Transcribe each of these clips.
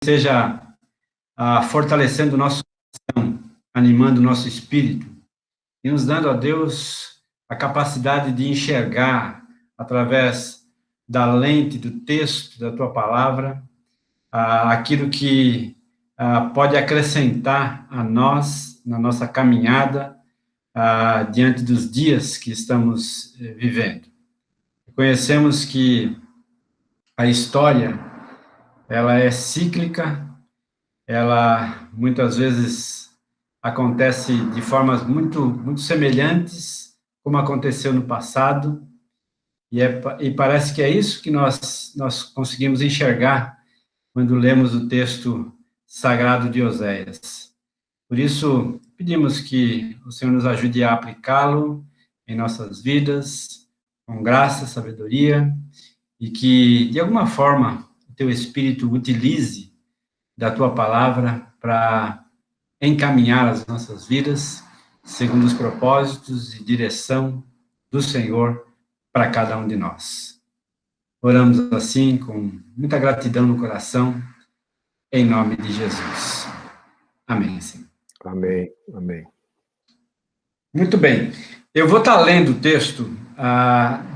seja fortalecendo o nosso coração, animando o nosso espírito e nos dando a Deus a capacidade de enxergar através da lente do texto, da tua palavra, aquilo que pode acrescentar a nós na nossa caminhada diante dos dias que estamos vivendo. Conhecemos que a história, ela é cíclica, ela muitas vezes acontece de formas muito semelhantes, como aconteceu no passado, e parece que é isso que nós conseguimos enxergar quando lemos o texto sagrado de Oséias. Por isso, pedimos que o Senhor nos ajude a aplicá-lo em nossas vidas, com graça, sabedoria, e que, de alguma forma, o teu Espírito utilize da tua palavra para encaminhar as nossas vidas segundo os propósitos e direção do Senhor para cada um de nós. Oramos assim, com muita gratidão no coração, em nome de Jesus. Amém, Senhor. Amém, amém. Muito bem. Eu vou estar lendo o texto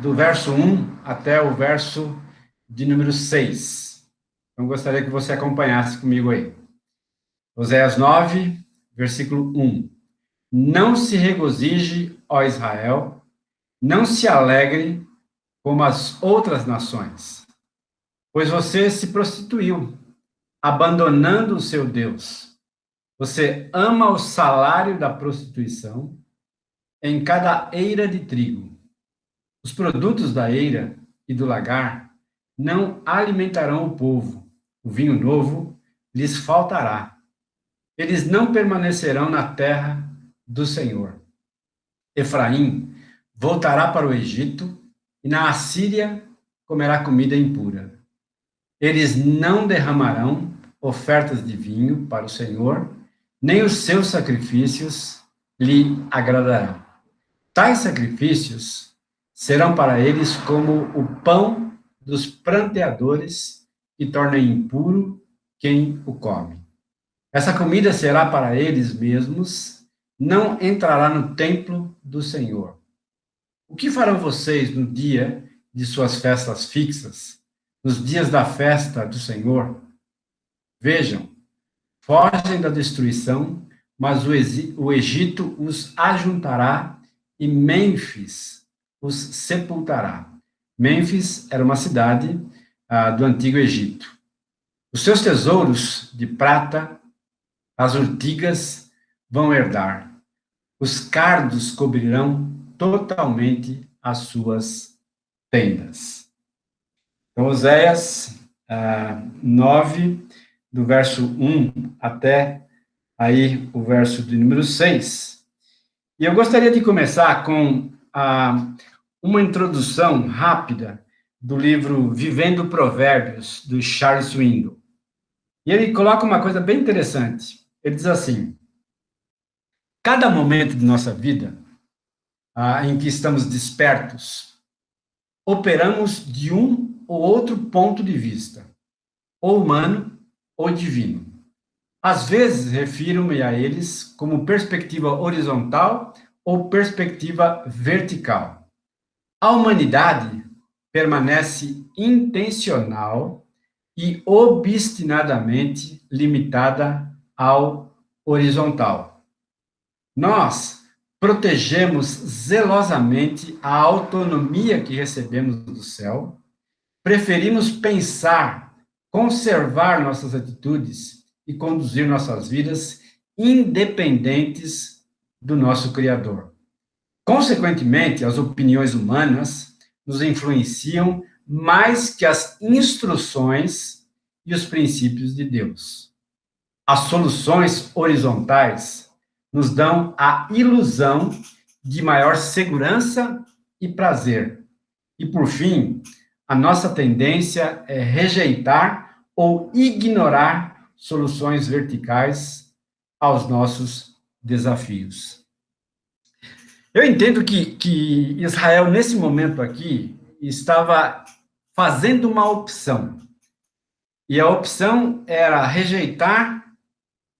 do verso 1 até o verso de número 6. Então, gostaria que você acompanhasse comigo aí. Oséias 9, versículo 1. Não se regozije, ó Israel, não se alegre como as outras nações, pois você se prostituiu, abandonando o seu Deus. Você ama o salário da prostituição em cada eira de trigo. Os produtos da eira e do lagar não alimentarão o povo. O vinho novo lhes faltará. Eles não permanecerão na terra do Senhor. Efraim voltará para o Egito e na Assíria comerá comida impura. Eles não derramarão ofertas de vinho para o Senhor, nem os seus sacrifícios lhe agradarão. Tais sacrifícios serão para eles como o pão dos pranteadores, que torna impuro quem o come. Essa comida será para eles mesmos, não entrará no templo do Senhor. O que farão vocês no dia de suas festas fixas, nos dias da festa do Senhor? Vejam, fogem da destruição, mas o Egito os ajuntará e Mênfis os sepultará. Mênfis era uma cidade do Antigo Egito. Os seus tesouros de prata, as urtigas vão herdar. Os cardos cobrirão totalmente as suas tendas. Então, Oséias 9, do verso 1 até aí o verso de número 6. E eu gostaria de começar com uma introdução rápida do livro Vivendo Provérbios, do Charles Swindoll. E ele coloca uma coisa bem interessante. Ele diz assim: cada momento de nossa vida em que estamos despertos, operamos de um ou outro ponto de vista, ou humano ou divino. Às vezes, refiro-me a eles como perspectiva horizontal ou perspectiva vertical. A humanidade permanece intencional e obstinadamente limitada ao horizontal. Nós protegemos zelosamente a autonomia que recebemos do céu, preferimos pensar, conservar nossas atitudes e conduzir nossas vidas independentes do nosso Criador. Consequentemente, as opiniões humanas nos influenciam mais que as instruções e os princípios de Deus. As soluções horizontais nos dão a ilusão de maior segurança e prazer. E, por fim, a nossa tendência é rejeitar ou ignorar soluções verticais aos nossos desafios. Eu entendo que Israel, nesse momento aqui, estava fazendo uma opção. E a opção era rejeitar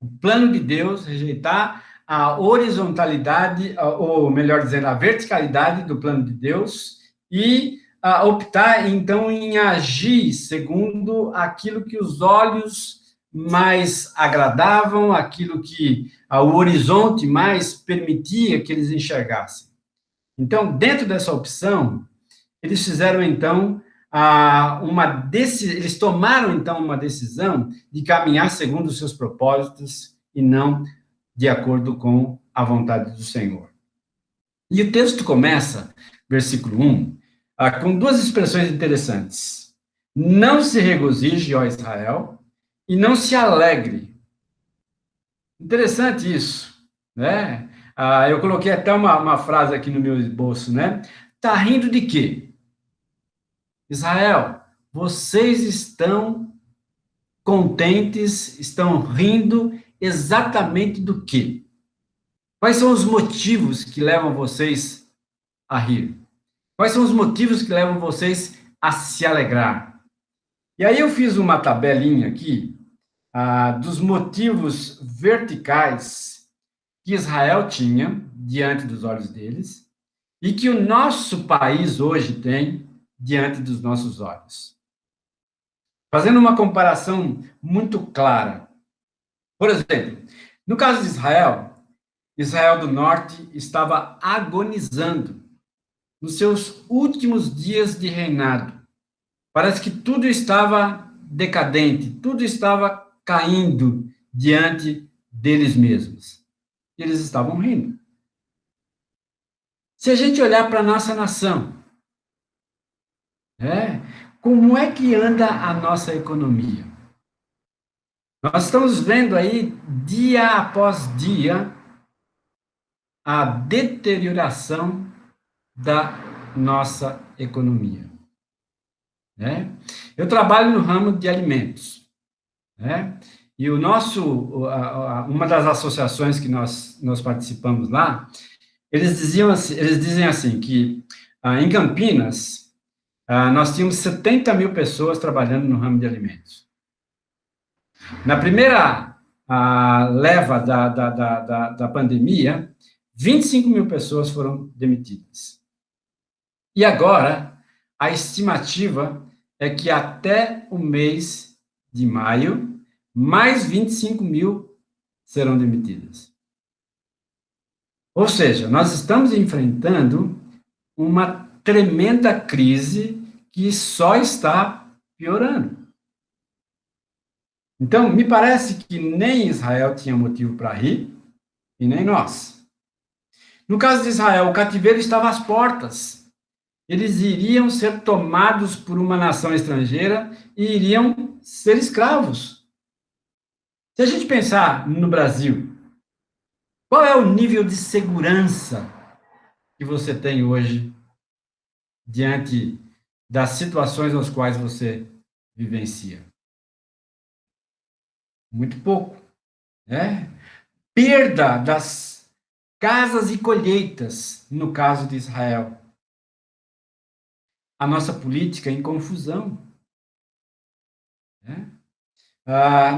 o plano de Deus, rejeitar a horizontalidade, ou melhor dizendo, a verticalidade do plano de Deus, e optar, então, em agir segundo aquilo que os olhos mais agradavam, aquilo que o horizonte mais permitia que eles enxergassem. Então, dentro dessa opção, eles fizeram, então, eles tomaram, então, uma decisão de caminhar segundo os seus propósitos e não de acordo com a vontade do Senhor. E o texto começa, versículo 1, com duas expressões interessantes. Não se regozije, ó Israel, e não se alegre. Interessante isso, né? Eu coloquei até uma frase aqui no meu esboço, né? Tá rindo de quê? Israel, vocês estão contentes, estão rindo exatamente do quê? Quais são os motivos que levam vocês a rir? Quais são os motivos que levam vocês a se alegrar? E aí eu fiz uma tabelinha aqui dos motivos verticais que Israel tinha diante dos olhos deles e que o nosso país hoje tem diante dos nossos olhos. Fazendo uma comparação muito clara. Por exemplo, no caso de Israel, Israel do Norte estava agonizando nos seus últimos dias de reinado. Parece que tudo estava decadente, tudo estava caindo diante deles mesmos. E eles estavam rindo. Se a gente olhar para a nossa nação, como é que anda a nossa economia? Nós estamos vendo aí, dia após dia, a deterioração da nossa economia. Né? Eu trabalho no ramo de alimentos, né? E uma das associações que nós participamos lá, eles dizem assim que em Campinas nós tínhamos 70 mil pessoas trabalhando no ramo de alimentos. Na primeira leva da pandemia, 25 mil pessoas foram demitidas. E agora, a estimativa é que até o mês de maio, mais 25 mil serão demitidas. Ou seja, nós estamos enfrentando uma tremenda crise que só está piorando. Então, me parece que nem Israel tinha motivo para rir, e nem nós. No caso de Israel, o cativeiro estava às portas. Eles iriam ser tomados por uma nação estrangeira e iriam ser escravos. Se a gente pensar no Brasil, qual é o nível de segurança que você tem hoje diante das situações nas quais você vivencia? Muito pouco, né? Perda das casas e colheitas, no caso de Israel. A nossa política em confusão. Né?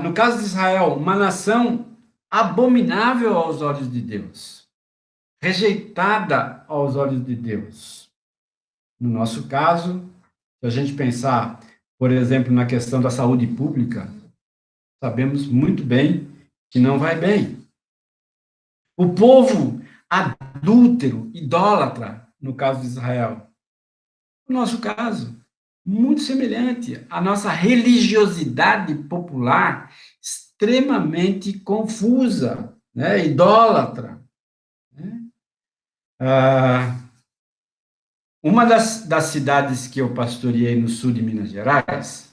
No caso de Israel, uma nação abominável aos olhos de Deus, rejeitada aos olhos de Deus. No nosso caso, se a gente pensar, por exemplo, na questão da saúde pública, sabemos muito bem que não vai bem. O povo adúltero, idólatra, no caso de Israel. No nosso caso, muito semelhante. A nossa religiosidade popular extremamente confusa, né? Idólatra. Né? Uma das cidades que eu pastoreei no sul de Minas Gerais,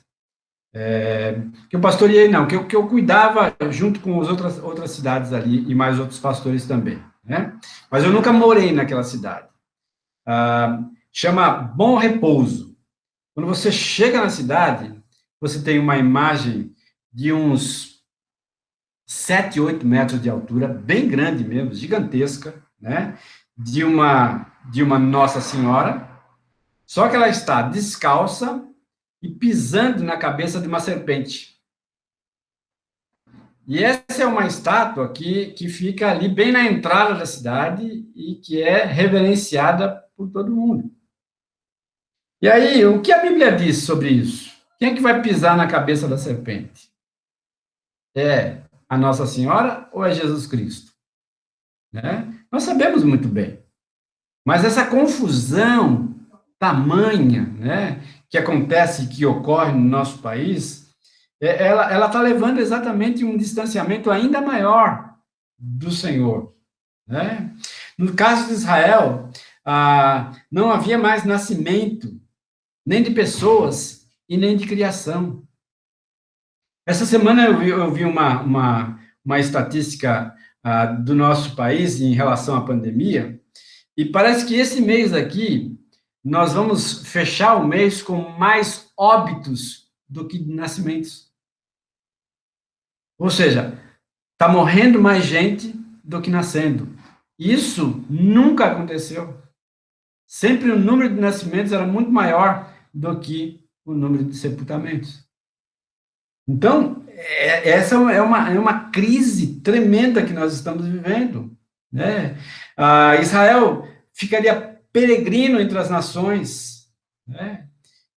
que eu pastoreei não, que eu cuidava junto com as outras cidades ali e mais outros pastores também, né? Mas eu nunca morei naquela cidade. Chama Bom Repouso. Quando você chega na cidade, você tem uma imagem de uns 7, 8 metros de altura, bem grande mesmo, gigantesca, né? De uma Nossa Senhora, só que ela está descalça e pisando na cabeça de uma serpente. E essa é uma estátua que fica ali bem na entrada da cidade e que é reverenciada por todo mundo. E aí, o que a Bíblia diz sobre isso? Quem é que vai pisar na cabeça da serpente? É a Nossa Senhora ou é Jesus Cristo? Né? Nós sabemos muito bem. Mas essa confusão tamanha, né, que acontece, que ocorre no nosso país, ela está levando exatamente um distanciamento ainda maior do Senhor. Né? No caso de Israel, não havia mais nascimento, nem de pessoas e nem de criação. Essa semana eu vi uma estatística do nosso país em relação à pandemia, e parece que esse mês aqui, nós vamos fechar o mês com mais óbitos do que nascimentos. Ou seja, está morrendo mais gente do que nascendo. Isso nunca aconteceu. Sempre o número de nascimentos era muito maior do que o número de sepultamentos. Então, essa é uma crise tremenda que nós estamos vivendo. Né? Israel ficaria peregrino entre as nações. Né?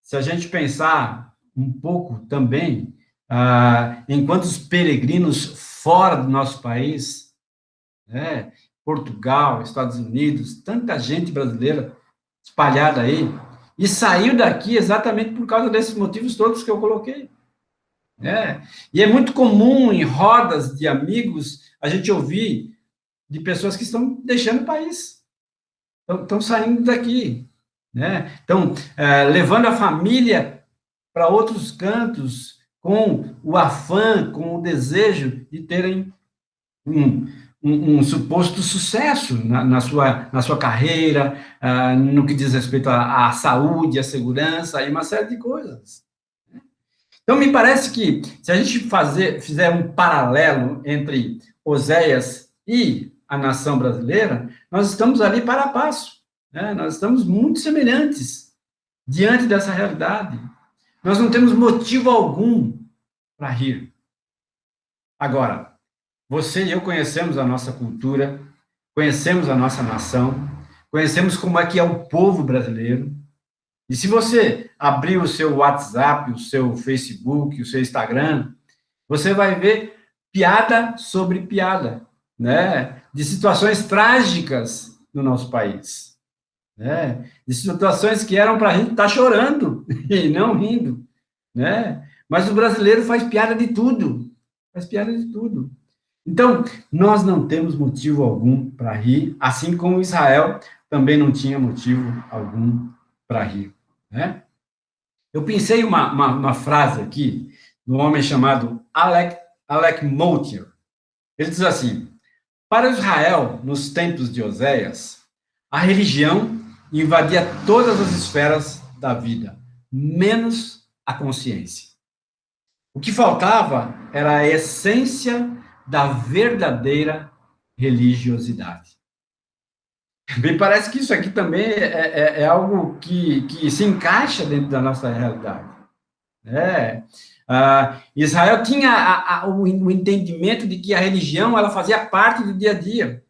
Se a gente pensar um pouco também em quantos peregrinos fora do nosso país, né? Portugal, Estados Unidos, tanta gente brasileira espalhada aí, e saiu daqui exatamente por causa desses motivos todos que eu coloquei. E é muito comum em rodas de amigos a gente ouvir de pessoas que estão deixando o país, estão saindo daqui, né? Estão levando a família para outros cantos com o afã, com o desejo de terem um suposto sucesso na sua carreira, no que diz respeito à saúde, à segurança e uma série de coisas. Então, me parece que, se a gente fizer um paralelo entre Oséias e a nação brasileira, nós estamos ali para a passo. Né? Nós estamos muito semelhantes diante dessa realidade. Nós não temos motivo algum para rir. Agora, você e eu conhecemos a nossa cultura, conhecemos a nossa nação, conhecemos como é que é o povo brasileiro. E se você abrir o seu WhatsApp, o seu Facebook, o seu Instagram, você vai ver piada sobre piada, né? De situações trágicas no nosso país, né? De situações que eram para a gente estar chorando e não rindo, né? Mas o brasileiro faz piada de tudo, faz piada de tudo. Então, nós não temos motivo algum para rir, assim como Israel também não tinha motivo algum para rir. Né? Eu pensei uma frase aqui de um homem chamado Alec Moutier. Ele diz assim: para Israel, nos tempos de Oséias, a religião invadia todas as esferas da vida, menos a consciência. O que faltava era a essência da verdadeira religiosidade. Me parece que isso aqui também é algo que se encaixa dentro da nossa realidade. Israel tinha o entendimento de que a religião ela fazia parte do dia a dia.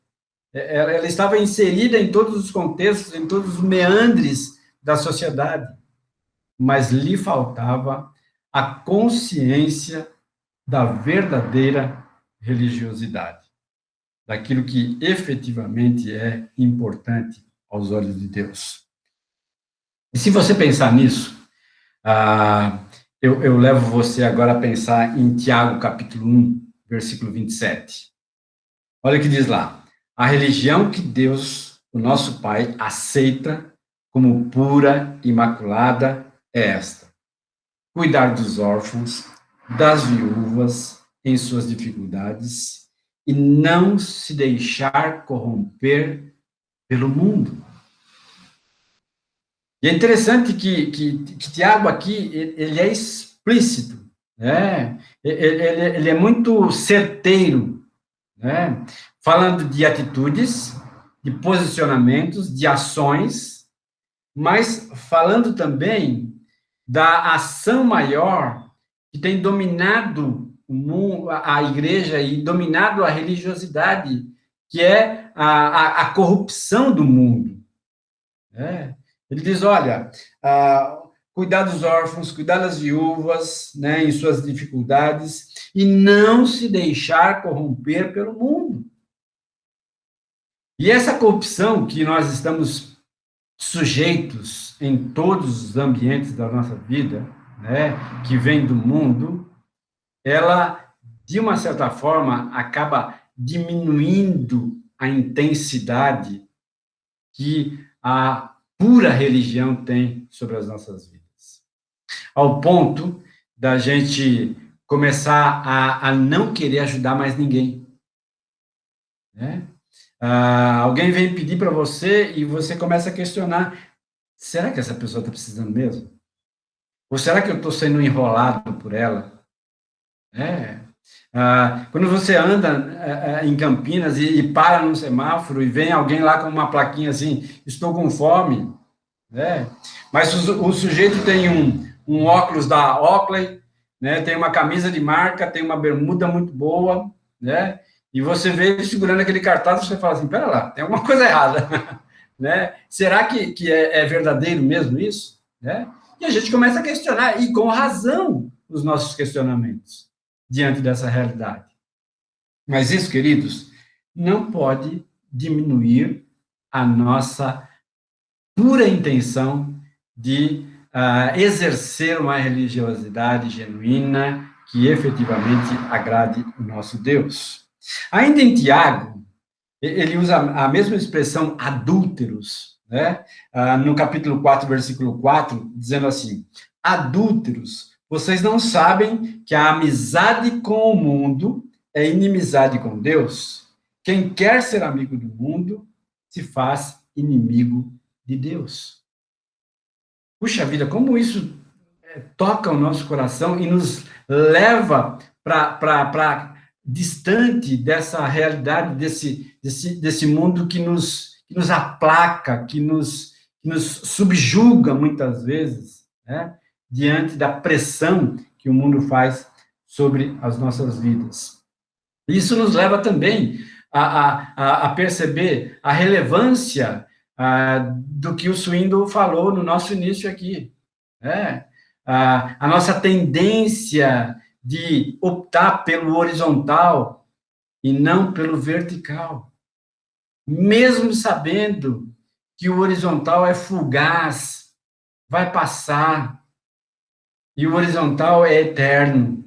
Ela estava inserida em todos os contextos, em todos os meandres da sociedade. Mas lhe faltava a consciência da verdadeira religiosidade, daquilo que efetivamente é importante aos olhos de Deus. E se você pensar nisso, eu levo você agora a pensar em Tiago, capítulo 1, versículo 27. Olha o que diz lá: a religião que Deus, o nosso Pai, aceita como pura, imaculada, é esta: cuidar dos órfãos, das viúvas em suas dificuldades e não se deixar corromper pelo mundo. E é interessante que Tiago aqui, ele é explícito, né? Ele é muito certeiro, né? Falando de atitudes, de posicionamentos, de ações, mas falando também da ação maior que tem dominado o mundo, a igreja e dominado a religiosidade, que é a corrupção do mundo. Ele diz, olha, cuidar dos órfãos, cuidar das viúvas, né, em suas dificuldades, e não se deixar corromper pelo mundo. E essa corrupção que nós estamos sujeitos em todos os ambientes da nossa vida, né, que vem do mundo, ela, de uma certa forma, acaba diminuindo a intensidade que a pura religião tem sobre as nossas vidas. Ao ponto da gente começar a não querer ajudar mais ninguém. Né? Alguém vem pedir para você e você começa a questionar, será que essa pessoa está precisando mesmo? Ou será que eu estou sendo enrolado por ela? Quando você anda em Campinas e para num semáforo e vem alguém lá com uma plaquinha assim, estou com fome, né? Mas o sujeito tem um óculos da Oakley, né? Tem uma camisa de marca, tem uma bermuda muito boa, né? E você vê ele segurando aquele cartaz e você fala assim, pera lá, tem alguma coisa errada, né? Será que é verdadeiro mesmo isso? Né? E a gente começa a questionar, e com razão, os nossos questionamentos diante dessa realidade. Mas isso, queridos, não pode diminuir a nossa pura intenção de exercer uma religiosidade genuína que efetivamente agrade o nosso Deus. Ainda em Tiago, ele usa a mesma expressão adúlteros, né? No capítulo 4, versículo 4, dizendo assim, adúlteros, vocês não sabem que a amizade com o mundo é inimizade com Deus? Quem quer ser amigo do mundo se faz inimigo de Deus. Puxa vida, como isso toca o nosso coração e nos leva para distante dessa realidade, desse mundo que nos aplaca, que nos subjuga muitas vezes, né, diante da pressão que o mundo faz sobre as nossas vidas. Isso nos leva também a perceber a relevância do que o Swindoll falou no nosso início aqui, né? A nossa tendência de optar pelo horizontal e não pelo vertical, mesmo sabendo que o horizontal é fugaz, vai passar, e o horizontal é eterno.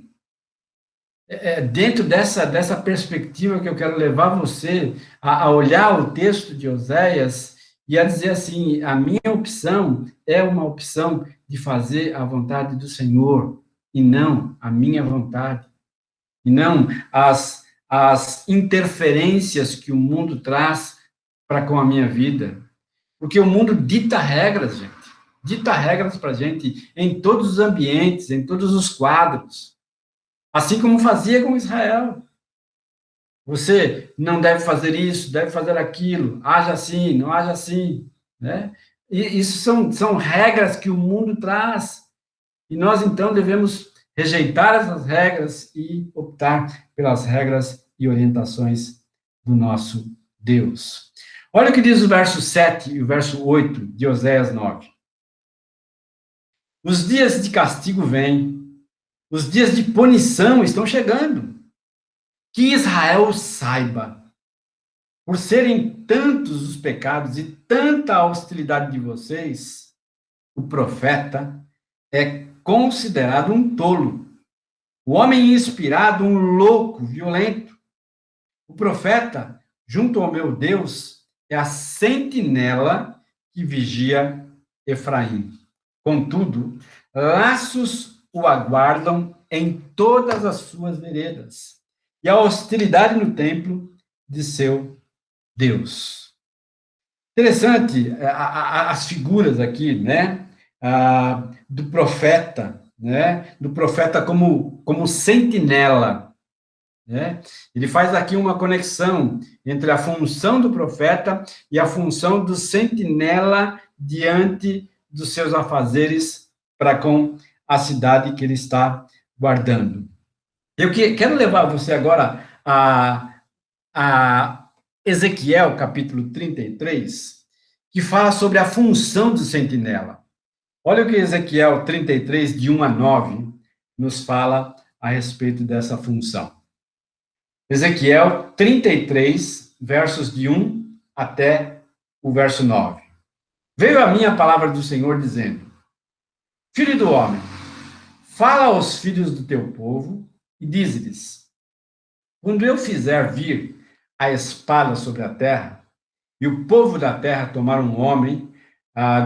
Dentro dessa perspectiva que eu quero levar você a olhar o texto de Oséias e a dizer assim, a minha opção é uma opção de fazer a vontade do Senhor, e não a minha vontade, e não as interferências que o mundo traz para com a minha vida. Porque o mundo dita regras, gente. Dita regras para a gente em todos os ambientes, em todos os quadros. Assim como fazia com Israel. Você não deve fazer isso, deve fazer aquilo, haja assim, não haja assim, né? E isso são regras que o mundo traz. E nós, então, devemos rejeitar essas regras e optar pelas regras e orientações do nosso Deus. Olha o que diz o verso 7 e o verso 8 de Oséias 9. Os dias de castigo vêm, os dias de punição estão chegando. Que Israel saiba, por serem tantos os pecados e tanta a hostilidade de vocês, o profeta é considerado um tolo, o homem inspirado um louco, violento. O profeta, junto ao meu Deus, é a sentinela que vigia Efraim. Contudo, laços o aguardam em todas as suas veredas, e a hostilidade no templo de seu Deus. Interessante as figuras aqui, né? Do profeta, né? Do profeta como sentinela, né? Ele faz aqui uma conexão entre a função do profeta e a função do sentinela diante dos seus afazeres para com a cidade que ele está guardando. Eu quero levar você agora a Ezequiel, capítulo 33, que fala sobre a função do sentinela. Olha o que Ezequiel 33, de 1 a 9, nos fala a respeito dessa função. Ezequiel 33, versos de 1 até o verso 9. Veio a mim a palavra do Senhor dizendo: Filho do homem, fala aos filhos do teu povo e dize-lhes: quando eu fizer vir a espada sobre a terra, e o povo da terra tomar um homem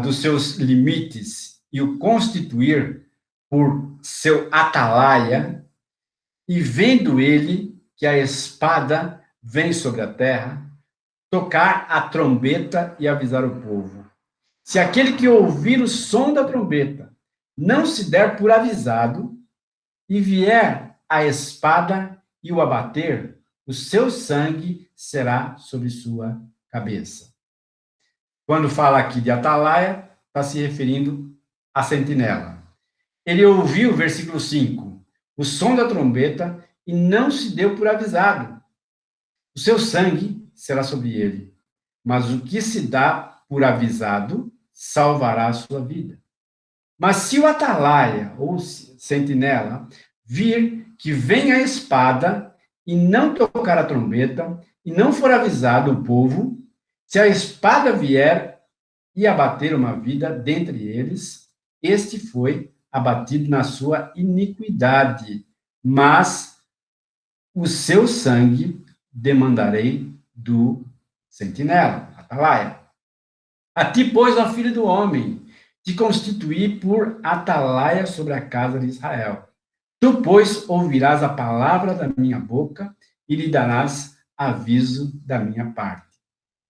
dos seus limites e o constituir por seu atalaia, e vendo ele que a espada vem sobre a terra, tocar a trombeta e avisar o povo. Se aquele que ouvir o som da trombeta não se der por avisado, e vier a espada e o abater, o seu sangue será sobre sua cabeça. Quando fala aqui de atalaia, está se referindo à sentinela. Ele ouviu, versículo 5, o som da trombeta e não se deu por avisado. O seu sangue será sobre ele, mas o que se dá por avisado salvará a sua vida. Mas se o atalaia, ou sentinela, vir que vem a espada e não tocar a trombeta, e não for avisado o povo, se a espada vier e abater uma vida dentre eles, este foi abatido na sua iniquidade, mas o seu sangue demandarei do sentinela, atalaia. A ti, pois, ó filho do homem, te constituí por atalaia sobre a casa de Israel. Tu, pois, ouvirás a palavra da minha boca e lhe darás aviso da minha parte.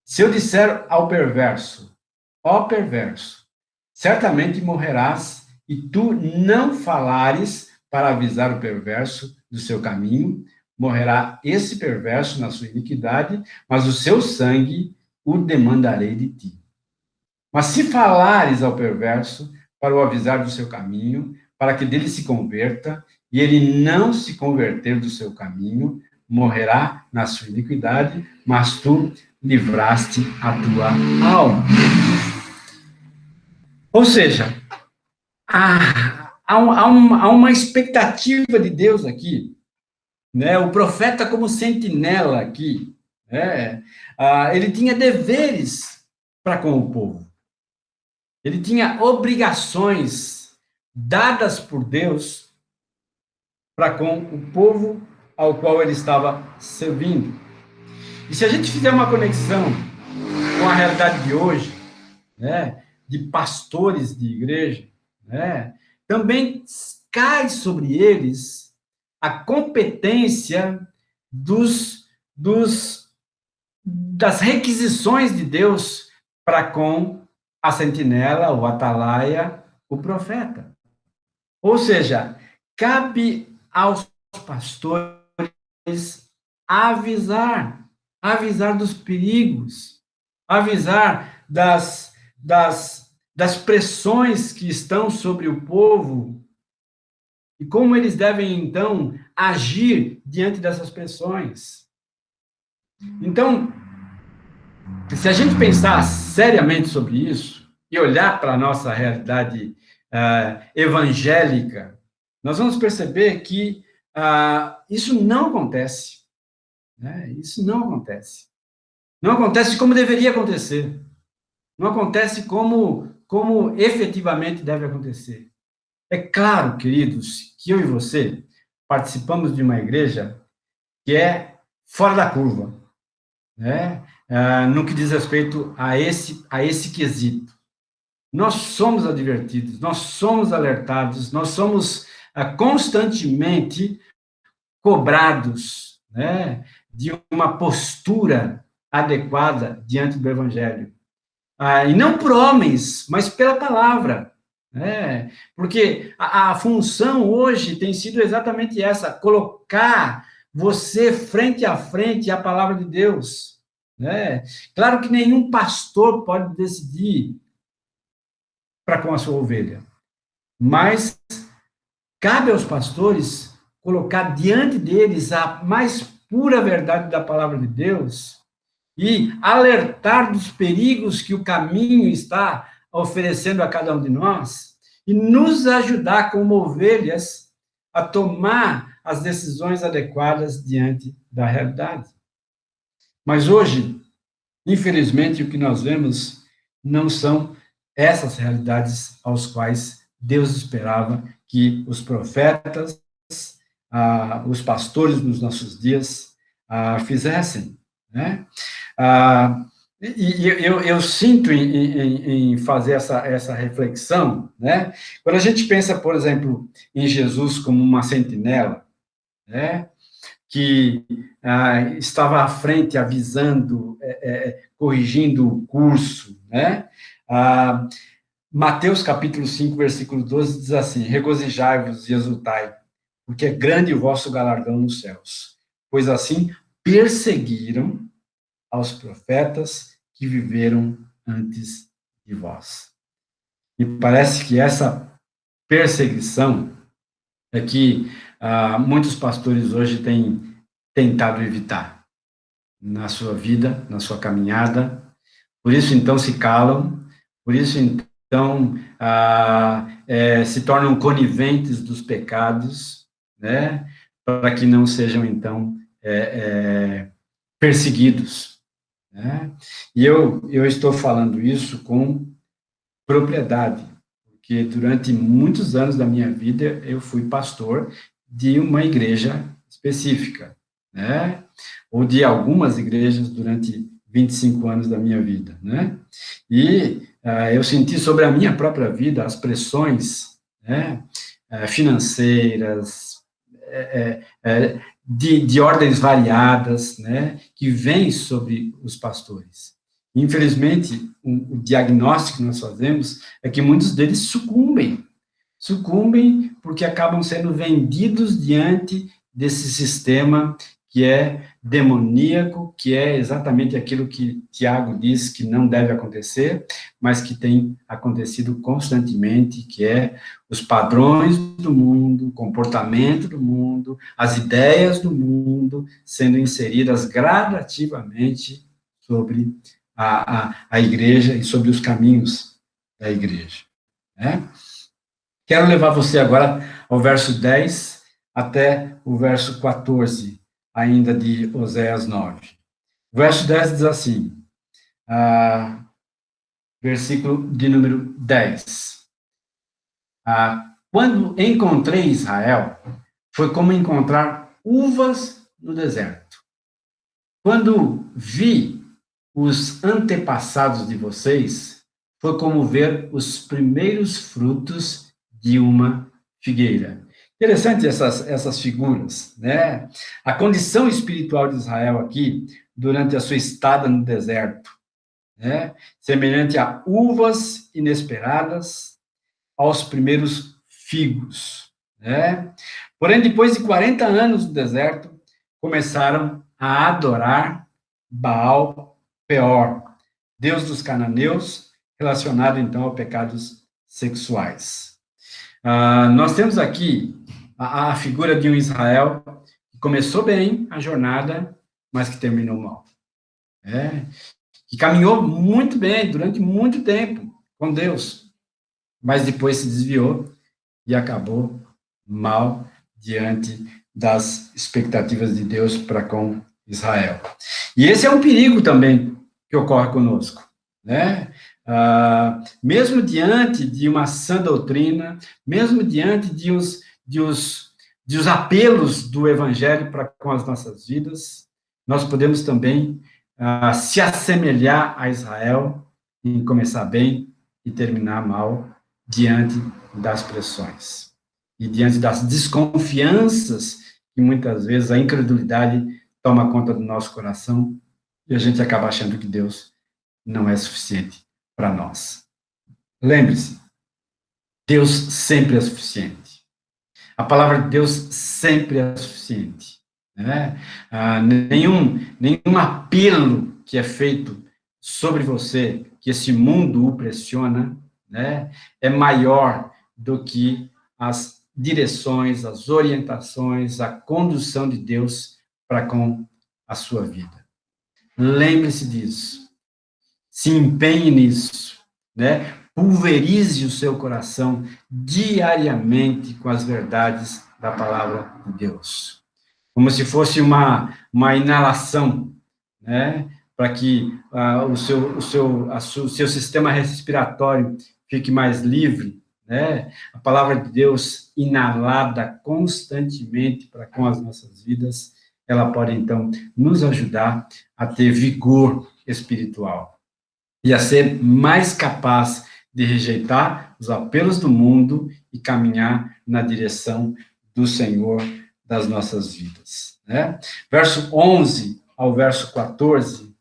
Se eu disser ao perverso, ó perverso, certamente morrerás, e tu não falares para avisar o perverso do seu caminho, morrerá esse perverso na sua iniquidade, mas o seu sangue o demandarei de ti. Mas se falares ao perverso para o avisar do seu caminho, para que dele se converta, e ele não se converter do seu caminho, morrerá na sua iniquidade, mas tu livraste a tua alma. Ou seja, há uma expectativa de Deus aqui, né? O profeta como sentinela aqui, né? Ele tinha deveres para com o povo. Ele tinha obrigações dadas por Deus para com o povo ao qual ele estava servindo. E se a gente fizer uma conexão com a realidade de hoje, né, de pastores de igreja, né, também cai sobre eles a competência das requisições de Deus para com a sentinela, o atalaia, o profeta. Ou seja, cabe aos pastores avisar dos perigos, avisar das pressões que estão sobre o povo e como eles devem, então, agir diante dessas pressões. Então, se a gente pensar seriamente sobre isso e olhar para a nossa realidade evangélica, nós vamos perceber que isso não acontece. Né? Isso não acontece. Não acontece como deveria acontecer. Não acontece como efetivamente deve acontecer. É claro, queridos, que eu e você participamos de uma igreja que é fora da curva, né? No que diz respeito a esse quesito. Nós somos advertidos, nós somos alertados, nós somos constantemente cobrados, né, de uma postura adequada diante do Evangelho. E não por homens, mas pela palavra. Né? Porque a função hoje tem sido exatamente essa, colocar você frente a frente à palavra de Deus. Né? Claro que nenhum pastor pode decidir para com a sua ovelha. mas cabe aos pastores colocar diante deles a mais pura verdade da palavra de Deus e alertar dos perigos que o caminho está oferecendo a cada um de nós e nos ajudar como ovelhas a tomar as decisões adequadas diante da realidade. Mas hoje, infelizmente, o que nós vemos não são essas realidades aos quais Deus esperava que os profetas, os pastores nos nossos dias fizessem, né? E eu sinto em fazer essa reflexão, né? Quando a gente pensa, por exemplo, em Jesus como uma sentinela, né? Que estava à frente, avisando, corrigindo o curso, né? Mateus capítulo 5, versículo 12 diz assim: regozijai-vos e exultai, porque é grande o vosso galardão nos céus, pois assim perseguiram aos profetas que viveram antes de vós. E parece que essa perseguição é que muitos pastores hoje têm tentado evitar na sua vida, na sua caminhada. Por isso, então, se calam, por isso, então, se tornam coniventes dos pecados, né, para que não sejam, então, perseguidos. Né? E eu estou falando isso com propriedade, porque durante muitos anos da minha vida eu fui pastor de uma igreja específica, né? Ou de algumas igrejas durante 25 anos da minha vida, né? E eu senti sobre a minha própria vida as pressões, né, financeiras, de ordens variadas, né, que vêm sobre os pastores. Infelizmente, o diagnóstico que nós fazemos é que muitos deles sucumbem porque acabam sendo vendidos diante desse sistema que é demoníaco, que é exatamente aquilo que Tiago diz que não deve acontecer, mas que tem acontecido constantemente, que é os padrões do mundo, o comportamento do mundo, as ideias do mundo sendo inseridas gradativamente sobre a igreja e sobre os caminhos da igreja. Né? Quero levar você agora ao verso 10 até o verso 14, ainda de Oséias 9. O verso 10 diz assim, versículo de número 10. Quando encontrei Israel, foi como encontrar uvas no deserto. Quando vi os antepassados de vocês, foi como ver os primeiros frutos de uma figueira. Interessante essas figuras, né? A condição espiritual de Israel aqui, durante a sua estada no deserto, né? Semelhante a uvas inesperadas, aos primeiros figos, né? Porém, depois de 40 anos no deserto, começaram a adorar Baal Peor, deus dos cananeus, relacionado então a pecados sexuais. Nós temos aqui a figura de um Israel que começou bem a jornada, mas que terminou mal. Que caminhou muito bem durante muito tempo com Deus, mas depois se desviou e acabou mal diante das expectativas de Deus para com Israel. E esse é um perigo também que ocorre conosco, né? Mesmo diante de uma sã doutrina, mesmo diante de os apelos do Evangelho para com as nossas vidas, nós podemos também se assemelhar a Israel em começar bem e terminar mal diante das pressões e diante das desconfianças que muitas vezes a incredulidade toma conta do nosso coração e a gente acaba achando que Deus não é suficiente para nós. Lembre-se, Deus sempre é suficiente. A palavra de Deus sempre é suficiente. Né? Nenhum apelo que é feito sobre você, que esse mundo o pressiona, né, é maior do que as direções, as orientações, a condução de Deus para com a sua vida. Lembre-se disso. Se empenhe nisso, né? Pulverize o seu coração diariamente com as verdades da palavra de Deus. Como se fosse uma inalação, né? Para que o seu sistema respiratório fique mais livre, né? A palavra de Deus inalada constantemente para com as nossas vidas, ela pode, então, nos ajudar a ter vigor espiritual e a ser mais capaz de rejeitar os apelos do mundo e caminhar na direção do Senhor das nossas vidas, né? Verso 11 ao verso 14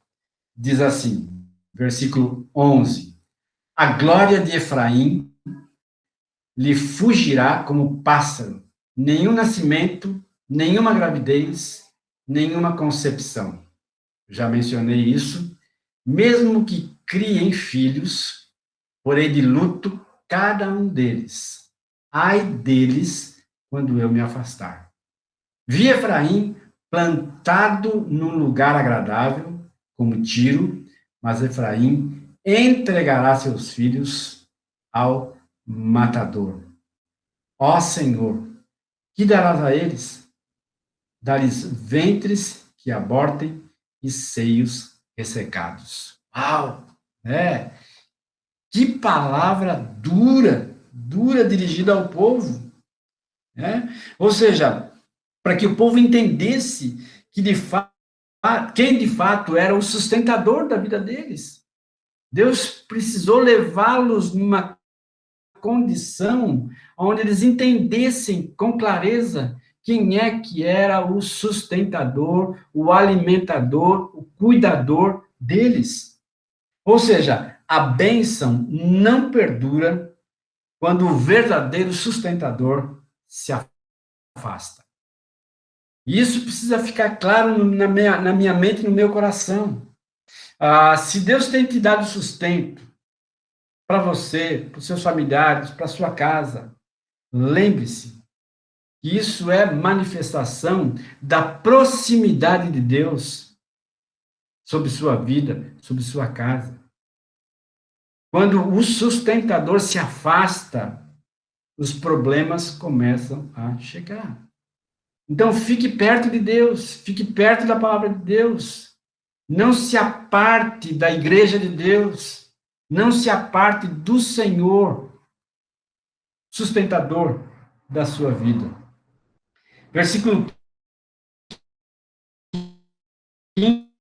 diz assim, versículo 11: a glória de Efraim lhe fugirá como pássaro, nenhum nascimento, nenhuma gravidez, nenhuma concepção. Já mencionei isso. Mesmo que criem filhos, porei de luto cada um deles. Ai deles quando eu me afastar. Vi Efraim plantado num lugar agradável, como Tiro, mas Efraim entregará seus filhos ao matador. Ó Senhor, que darás a eles? Dá-lhes ventres que abortem e seios ressecados. Uau! Que palavra dura, dura dirigida ao povo, né? Ou seja, para que o povo entendesse que quem de fato era o sustentador da vida deles. Deus precisou levá-los numa condição onde eles entendessem com clareza quem é que era o sustentador, o alimentador, o cuidador deles. Ou seja, a bênção não perdura quando o verdadeiro sustentador se afasta. Isso precisa ficar claro na minha mente e no meu coração. Se Deus tem te dado sustento para você, para os seus familiares, para a sua casa, lembre-se que isso é manifestação da proximidade de Deus sobre sua vida, sobre sua casa. Quando o sustentador se afasta, os problemas começam a chegar. Então, fique perto de Deus, fique perto da palavra de Deus. Não se aparte da igreja de Deus, não se aparte do Senhor, sustentador da sua vida. Versículo 15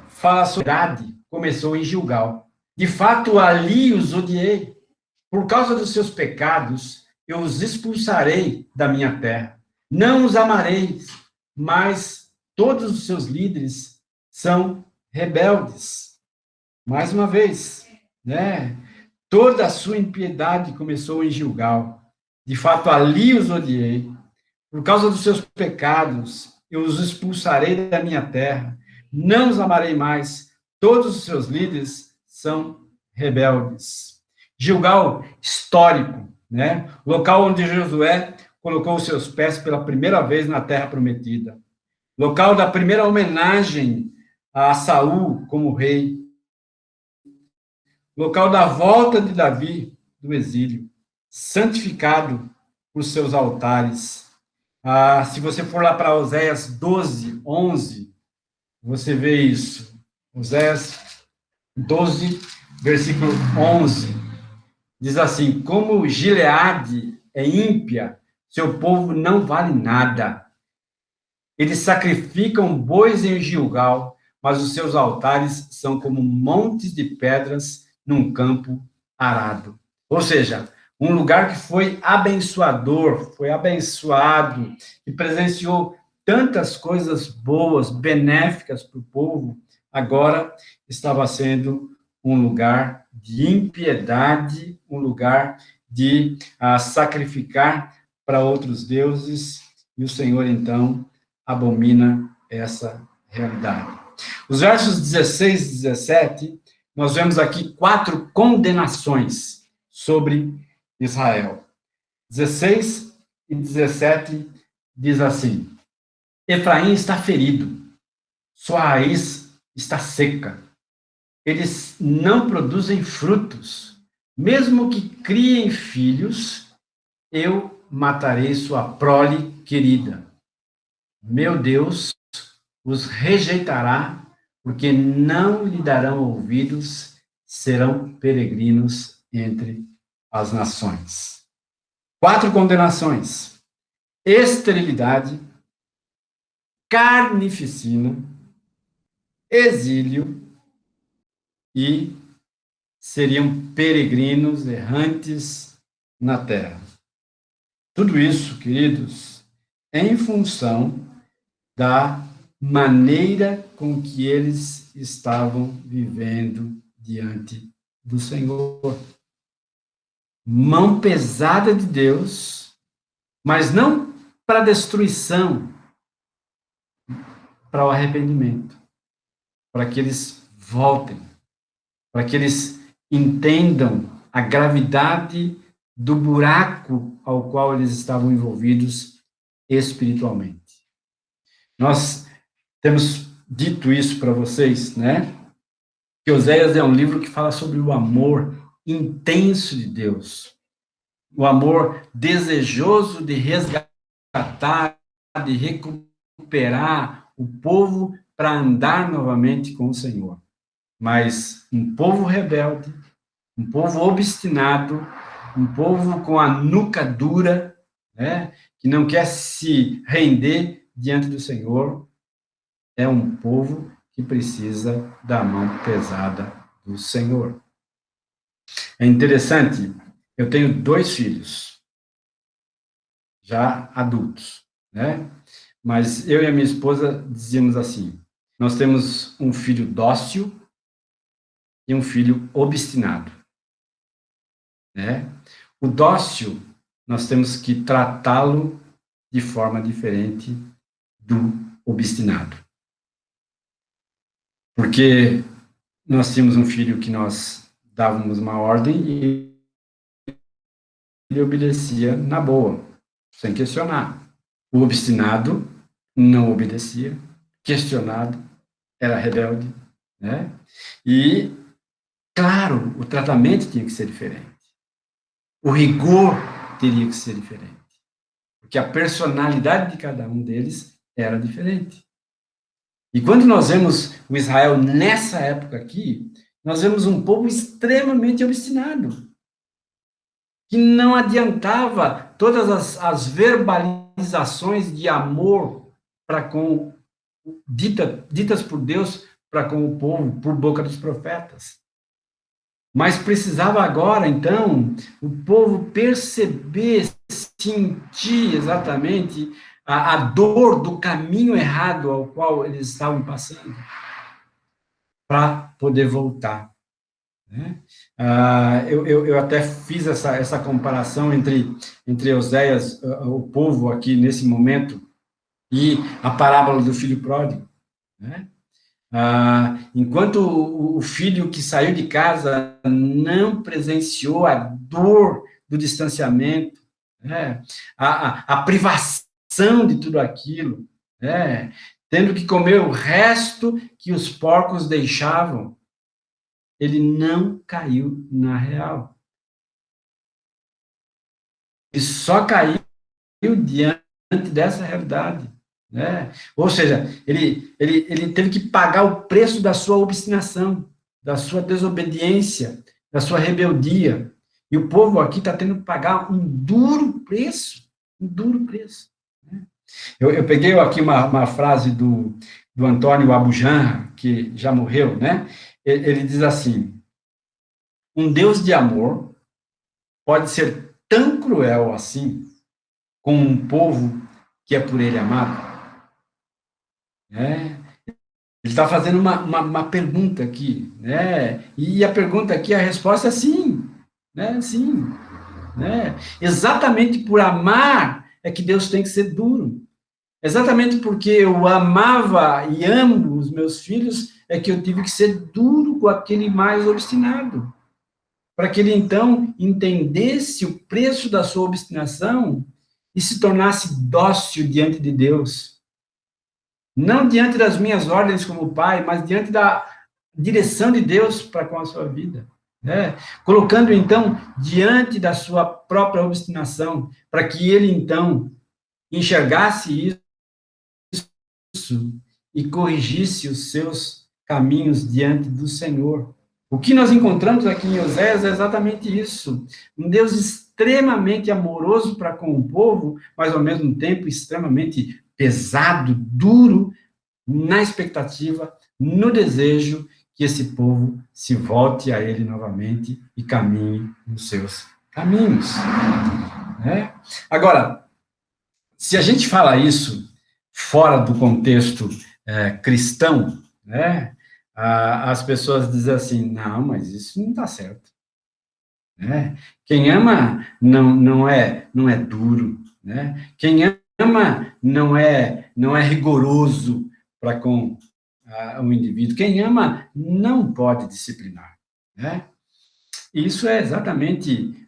fala sobre a começou em Gilgal. De fato, ali os odiei. Por causa dos seus pecados, eu os expulsarei da minha terra. Não os amarei, mas todos os seus líderes são rebeldes. Mais uma vez, né? Toda a sua impiedade começou em Gilgal. De fato, ali os odiei. Por causa dos seus pecados, eu os expulsarei da minha terra. Não os amarei mais. Todos os seus líderes são rebeldes. Gilgal, histórico, né? Local onde Josué colocou os seus pés pela primeira vez na terra prometida. Local da primeira homenagem a Saul como rei. Local da volta de Davi do exílio. Santificado por seus altares. Se você for lá para Oséias 12, 11, você vê isso. Oséias 12, versículo 11. Diz assim, como Gileade é ímpia, seu povo não vale nada. Eles sacrificam bois em Gilgal, mas os seus altares são como montes de pedras num campo arado. Ou seja, um lugar que foi abençoador, foi abençoado, e presenciou tantas coisas boas, benéficas para o povo, agora estava sendo um lugar de impiedade, um lugar de sacrificar para outros deuses, e o Senhor, então, abomina essa realidade. Os versos 16 e 17, nós vemos aqui 4 condenações sobre Israel. 16 e 17 diz assim: Efraim está ferido, sua raiz está seca, eles não produzem frutos, mesmo que criem filhos, eu matarei sua prole querida. Meu Deus os rejeitará, porque não lhe darão ouvidos, serão peregrinos entre as nações. 4 condenações: esterilidade, carnificina, exílio e seriam peregrinos errantes na terra. Tudo isso, queridos, em função da maneira com que eles estavam vivendo diante do Senhor. Mão pesada de Deus, mas não para destruição, para o arrependimento, para que eles voltem, para que eles entendam a gravidade do buraco ao qual eles estavam envolvidos espiritualmente. Nós temos dito isso para vocês, né? Que Oséias é um livro que fala sobre o amor intenso de Deus, o amor desejoso de resgatar, de recuperar o povo para andar novamente com o Senhor. Mas um povo rebelde, um povo obstinado, um povo com a nuca dura, né, que não quer se render diante do Senhor, é um povo que precisa da mão pesada do Senhor. É interessante, eu tenho 2 filhos, já adultos, né? Mas eu e a minha esposa dizíamos assim: nós temos um filho dócil e um filho obstinado, né? O dócil, nós temos que tratá-lo de forma diferente do obstinado. Porque nós tínhamos um filho que nós dávamos uma ordem e ele obedecia na boa, sem questionar. O obstinado não obedecia, questionado, era rebelde, né? E, claro, o tratamento tinha que ser diferente. O rigor teria que ser diferente. Porque a personalidade de cada um deles era diferente. E quando nós vemos o Israel nessa época aqui, nós vemos um povo extremamente obstinado, que não adiantava todas as verbalizações de amor para com ditas por Deus para com o povo, por boca dos profetas. Mas precisava agora, então, o povo perceber, sentir exatamente a dor do caminho errado ao qual eles estavam passando, para poder voltar. Né? Eu até fiz essa comparação entre Oséias, o povo aqui nesse momento, e a parábola do filho pródigo. Né? Enquanto o filho que saiu de casa não presenciou a dor do distanciamento, né? a privação de tudo aquilo, né? Tendo que comer o resto que os porcos deixavam, ele não caiu na real. Ele só caiu diante dessa realidade. Né? Ou seja, ele teve que pagar o preço da sua obstinação, da sua desobediência, da sua rebeldia. E o povo aqui está tendo que pagar um duro preço, um duro preço. Né? Eu peguei aqui uma frase do Antônio Abujamra, que já morreu, né? Ele diz assim: um Deus de amor pode ser tão cruel assim com um povo que é por ele amado? Né? Ele está fazendo uma pergunta aqui, né? E a pergunta aqui, a resposta é sim, né? Sim, né? Exatamente por amar é que Deus tem que ser duro. Exatamente porque eu amava e amo os meus filhos, é que eu tive que ser duro com aquele mais obstinado, para que ele então entendesse o preço da sua obstinação e se tornasse dócil diante de Deus. Não diante das minhas ordens como pai, mas diante da direção de Deus para com a sua vida. Né? Colocando, então, diante da sua própria obstinação, para que ele, então, enxergasse isso e corrigisse os seus caminhos diante do Senhor. O que nós encontramos aqui em Oséias é exatamente isso. Um Deus extremamente amoroso para com o povo, mas ao mesmo tempo extremamente pesado, duro, na expectativa, no desejo que esse povo se volte a ele novamente e caminhe nos seus caminhos. Né? Agora, se a gente fala isso fora do contexto cristão, né, as pessoas dizem assim, não, mas isso não está certo. Né? Quem ama não é duro. Né? Quem ama não é rigoroso para com o indivíduo. Quem ama não pode disciplinar. Né? Isso é exatamente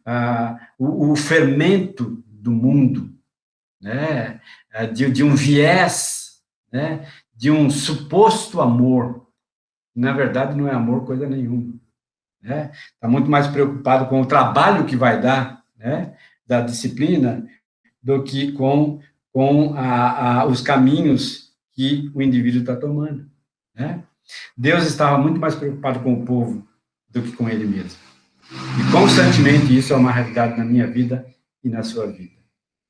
o fermento do mundo, né? De um viés, né? De um suposto amor. Na verdade, não é amor coisa nenhuma. Né? Está muito mais preocupado com o trabalho que vai dar, né? Da disciplina, do que com os caminhos que o indivíduo está tomando. Né? Deus estava muito mais preocupado com o povo do que com ele mesmo. E constantemente isso é uma realidade na minha vida e na sua vida.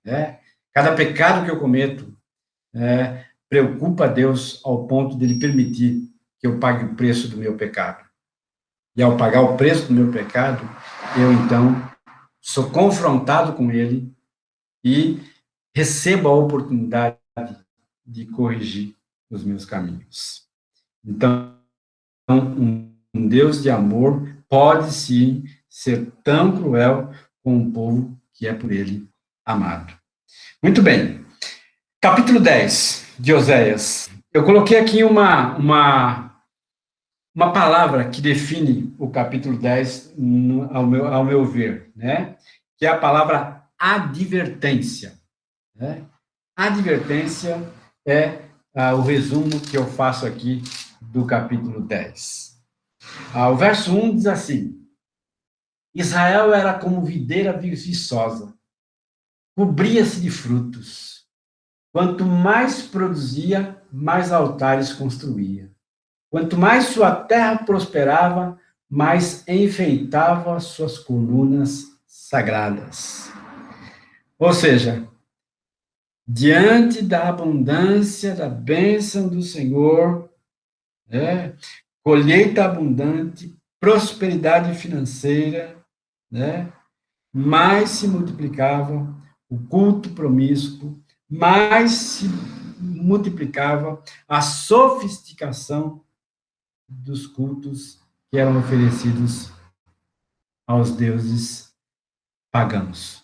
Né? Cada pecado que eu cometo preocupa a Deus ao ponto de ele permitir que eu pague o preço do meu pecado. E ao pagar o preço do meu pecado, eu então sou confrontado com ele e recebo a oportunidade de corrigir os meus caminhos. Então, um Deus de amor pode sim ser tão cruel com um povo que é por ele amado. Muito bem. Capítulo 10 de Oséias. Eu coloquei aqui uma palavra que define o capítulo 10 ao meu ver, né? Que é a palavra advertência. Né? Advertência é o resumo que eu faço aqui do capítulo 10. O verso 1 diz assim: Israel era como videira viçosa, cobria-se de frutos. Quanto mais produzia, mais altares construía. Quanto mais sua terra prosperava, mais enfeitava suas colunas sagradas. Ou seja, diante da abundância, da bênção do Senhor, né, colheita abundante, prosperidade financeira, né, mais se multiplicava o culto promíscuo, mais se multiplicava a sofisticação dos cultos que eram oferecidos aos deuses pagãos.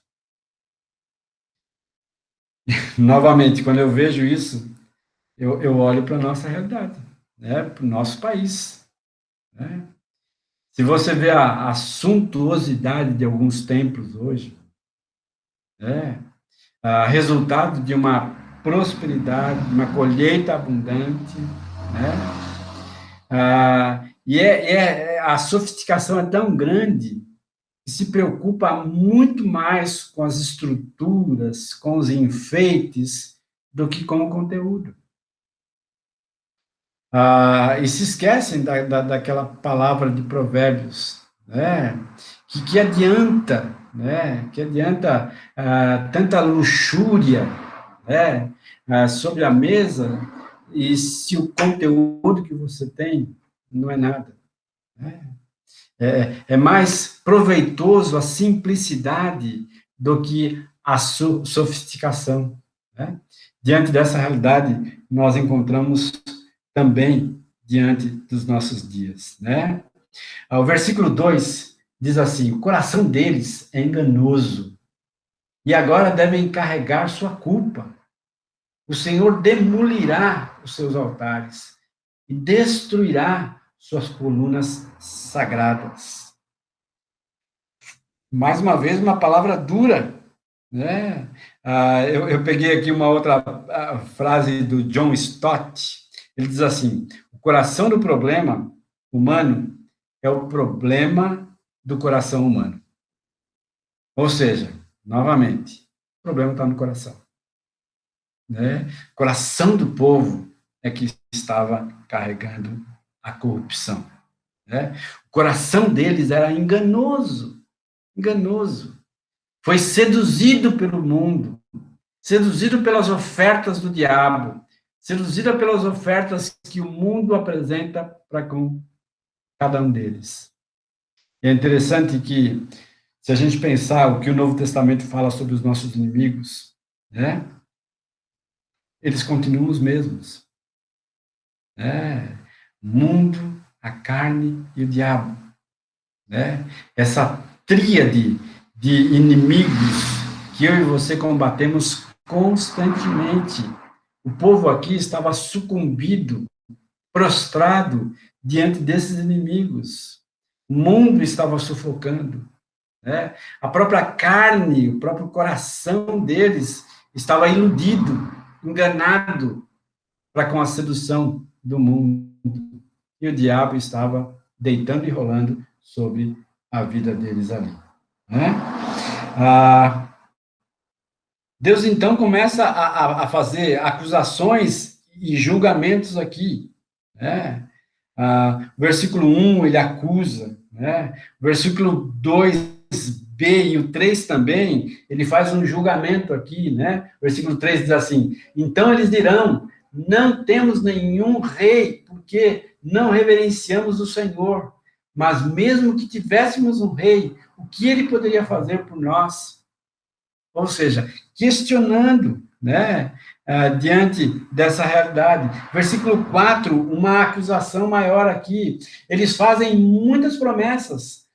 Novamente, quando eu vejo isso, eu olho para a nossa realidade, né? Para o nosso país. Né? Se você vê a suntuosidade de alguns templos hoje, né? Resultado de uma prosperidade, uma colheita abundante, né? A sofisticação é tão grande que se preocupa muito mais com as estruturas, com os enfeites, do que com o conteúdo. E se esquecem daquela palavra de Provérbios, né? Que adianta, né? Que adianta tanta luxúria, né? Sobre a mesa, e se o conteúdo que você tem não é nada. Né? É mais proveitoso a simplicidade do que a sofisticação. Né? Diante dessa realidade, nós encontramos também diante dos nossos dias. Né? O versículo 2 diz assim: o coração deles é enganoso, e agora devem carregar sua culpa. O Senhor demolirá os seus altares e destruirá suas colunas sagradas. Mais uma vez, uma palavra dura, né? Eu peguei aqui uma outra frase do John Stott. Ele diz assim: o coração do problema humano é o problema do coração humano. Ou seja, novamente, o problema está no coração. Né? O coração do povo é que estava carregando a corrupção. Né? O coração deles era enganoso, enganoso. Foi seduzido pelo mundo, seduzido pelas ofertas do diabo, seduzida pelas ofertas que o mundo apresenta para com cada um deles. E é interessante que, se a gente pensar o que o Novo Testamento fala sobre os nossos inimigos, né? Eles continuam os mesmos. Né? O mundo, a carne e o diabo. Né? Essa tríade de inimigos que eu e você combatemos constantemente. O povo aqui estava sucumbido, prostrado diante desses inimigos. O mundo estava sufocando. Né? A própria carne, o próprio coração deles estava iludido, enganado para com a sedução do mundo. E o diabo estava deitando e rolando sobre a vida deles ali. Né? Deus, então, começa a fazer acusações e julgamentos aqui. Né? Versículo 1, ele acusa. Né? Versículo 2b e o 3 também, ele faz um julgamento aqui. Né? Versículo 3 diz assim: então eles dirão, não temos nenhum rei, porque não reverenciamos o Senhor. Mas mesmo que tivéssemos um rei, o que ele poderia fazer por nós? Ou seja, questionando, né, diante dessa realidade. Versículo 4, uma acusação maior aqui. Eles fazem muitas promessas,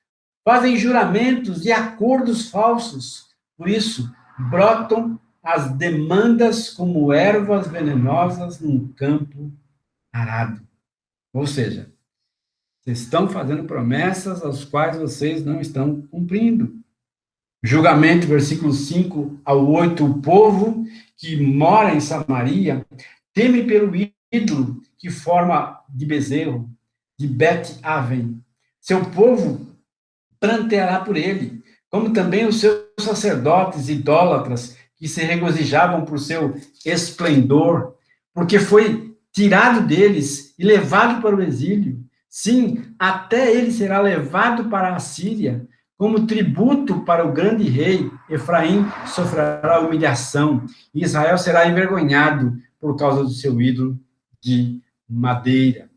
fazem juramentos e acordos falsos. Por isso, brotam as demandas como ervas venenosas num campo arado. Ou seja, vocês estão fazendo promessas as quais vocês não estão cumprindo. Julgamento, versículo 5 ao 8, o povo que mora em Samaria teme pelo ídolo que forma de bezerro, de Bet-Aven. Seu povo pranteará por ele, como também os seus sacerdotes idólatras que se regozijavam por seu esplendor, porque foi tirado deles e levado para o exílio. Sim, até ele será levado para a Síria, como tributo para o grande rei. Efraim sofrerá humilhação, e Israel será envergonhado por causa do seu ídolo de madeira.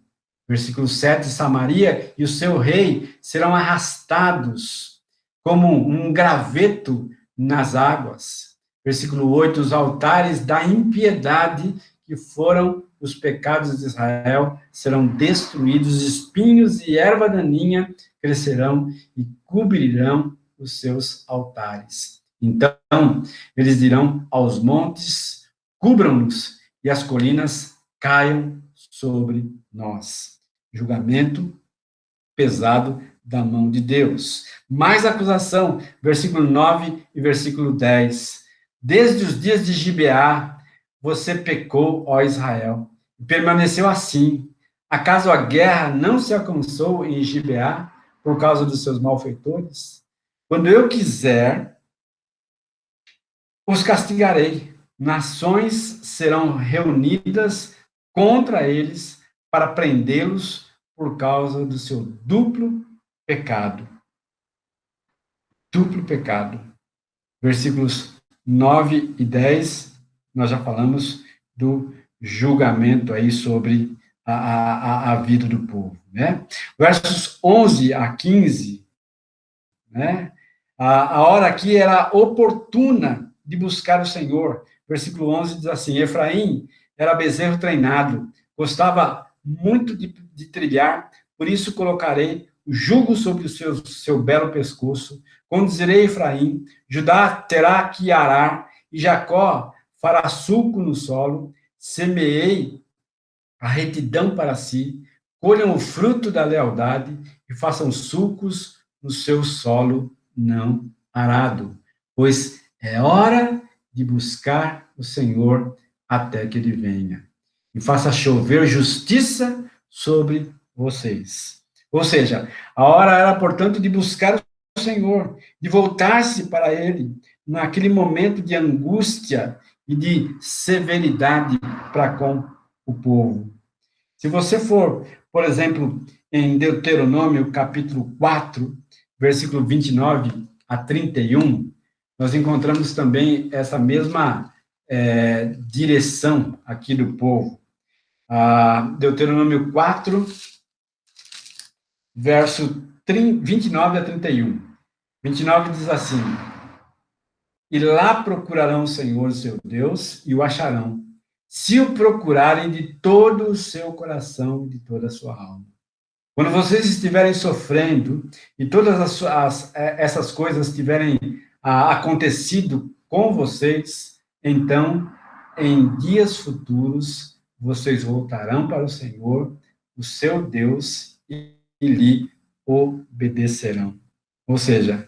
Versículo 7, Samaria e o seu rei serão arrastados como um graveto nas águas. Versículo 8, os altares da impiedade que foram os pecados de Israel serão destruídos, espinhos e erva daninha crescerão e cobrirão os seus altares. Então, eles dirão aos montes, cubram-nos, e as colinas caiam sobre nós. Julgamento pesado da mão de Deus. Mais acusação, versículo 9 e versículo 10. Desde os dias de Gibeá, você pecou, ó Israel, e permaneceu assim. Acaso a guerra não se alcançou em Gibeá por causa dos seus malfeitores? Quando eu quiser, os castigarei. Nações serão reunidas contra eles para prendê-los por causa do seu duplo pecado. Duplo pecado. Versículos 9 e 10, nós já falamos do julgamento aí sobre a vida do povo, né? Versos 11 a 15, né? A hora aqui era oportuna de buscar o Senhor. Versículo 11 diz assim: Efraim era bezerro treinado, gostava muito de trilhar, por isso colocarei o jugo sobre o seu belo pescoço, conduzirei Efraim, Judá terá que arar, e Jacó fará sulco no solo, semeei a retidão para si, colham o fruto da lealdade e façam sulcos no seu solo não arado, pois é hora de buscar o Senhor até que ele venha e faça chover justiça sobre vocês. Ou seja, a hora era, portanto, de buscar o Senhor, de voltar-se para ele naquele momento de angústia e de severidade para com o povo. Se você for, por exemplo, em Deuteronômio, capítulo 4, versículo 29 a 31, nós encontramos também essa mesma direção aqui do povo. Deuteronômio 4, verso 29 a 31. 29 diz assim: E lá procurarão o Senhor, seu Deus, e o acharão, se o procurarem de todo o seu coração e de toda a sua alma. Quando vocês estiverem sofrendo e todas essas coisas tiverem acontecido com vocês, então, em dias futuros, vocês voltarão para o Senhor, o seu Deus, e lhe obedecerão. Ou seja,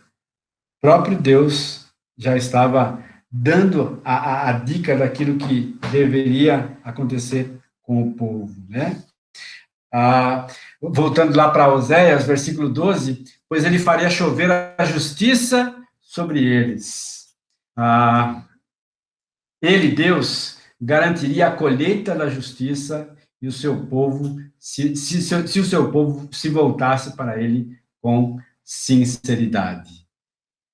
o próprio Deus já estava dando a dica daquilo que deveria acontecer com o povo, né? Voltando lá para Oséias, versículo 12, pois ele faria chover a justiça sobre eles. Ele, Deus, garantiria a colheita da justiça e o seu povo, se o seu povo se voltasse para ele com sinceridade.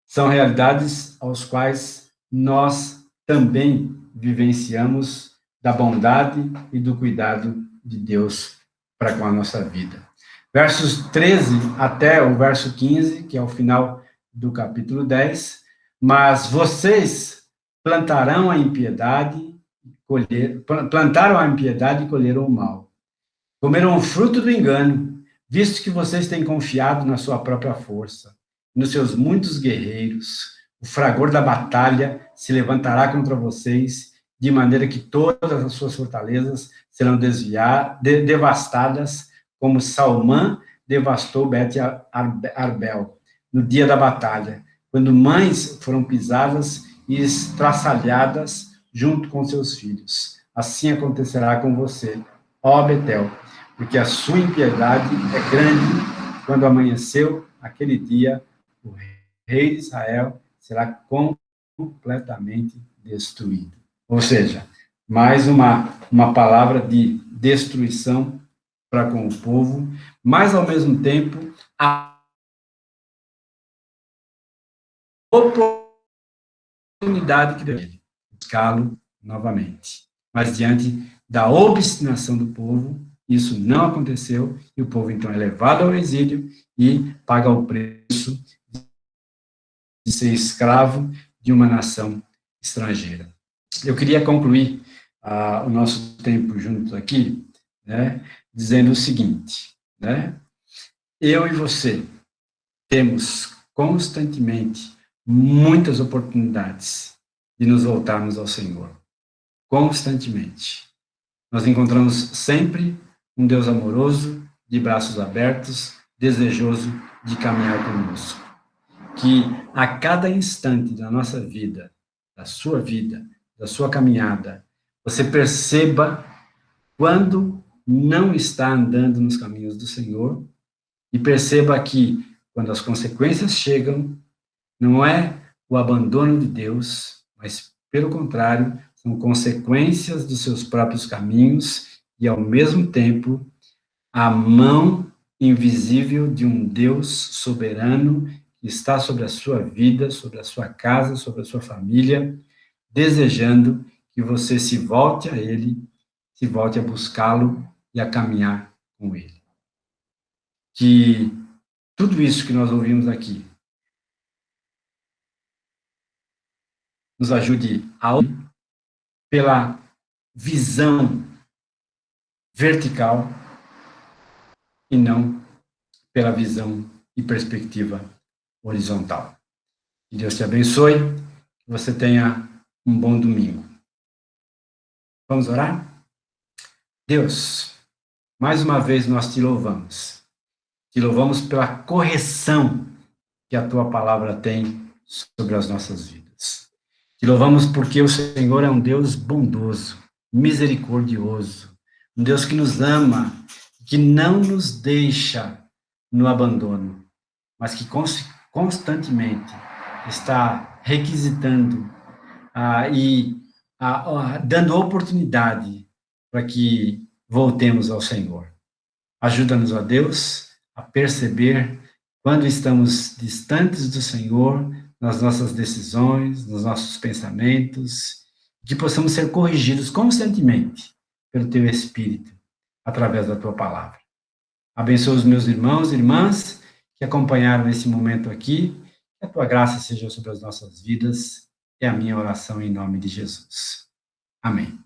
São realidades aos quais nós também vivenciamos da bondade e do cuidado de Deus para com a nossa vida. Versos 13 até o verso 15, que é o final do capítulo 10, mas vocês plantaram a impiedade, plantaram a impiedade e colheram o mal. Comeram o fruto do engano, visto que vocês têm confiado na sua própria força, nos seus muitos guerreiros. O fragor da batalha se levantará contra vocês, de maneira que todas as suas fortalezas serão devastadas, como Salmã devastou Bet-Arbel no dia da batalha, quando mães foram pisadas e estraçalhadas junto com seus filhos. Assim acontecerá com você, ó Betel, porque a sua impiedade é grande. Quando amanheceu aquele dia, o rei de Israel será completamente destruído. Ou seja, mais uma palavra de destruição para com o povo, mas, ao mesmo tempo, a oportunidade que deu ele, buscá-lo novamente. Mas, diante da obstinação do povo, isso não aconteceu, e o povo, então, é levado ao exílio e paga o preço de ser escravo de uma nação estrangeira. Eu queria concluir o nosso tempo juntos aqui, né, dizendo o seguinte, né, eu e você temos constantemente muitas oportunidades de nos voltarmos ao Senhor, constantemente. Nós encontramos sempre um Deus amoroso, de braços abertos, desejoso de caminhar conosco. Que a cada instante da nossa vida, da sua caminhada, você perceba quando não está andando nos caminhos do Senhor e perceba que, quando as consequências chegam, não é o abandono de Deus, mas, pelo contrário, são consequências dos seus próprios caminhos e, ao mesmo tempo, a mão invisível de um Deus soberano que está sobre a sua vida, sobre a sua casa, sobre a sua família, desejando que você se volte a Ele, se volte a buscá-lo e a caminhar com Ele. Que tudo isso que nós ouvimos aqui nos ajude a ouvir pela visão vertical e não pela visão e perspectiva horizontal. Que Deus te abençoe, que você tenha um bom domingo. Vamos orar? Deus, mais uma vez nós te louvamos. Te louvamos pela correção que a tua palavra tem sobre as nossas vidas. Te louvamos porque o Senhor é um Deus bondoso, misericordioso, um Deus que nos ama, que não nos deixa no abandono, mas que constantemente está requisitando dando oportunidade para que voltemos ao Senhor. Ajuda-nos, ó Deus, a perceber quando estamos distantes do Senhor, nas nossas decisões, nos nossos pensamentos, que possamos ser corrigidos constantemente pelo Teu Espírito, através da Tua Palavra. Abençoa os meus irmãos e irmãs que acompanharam esse momento aqui, que a Tua graça seja sobre as nossas vidas, é a minha oração em nome de Jesus. Amém.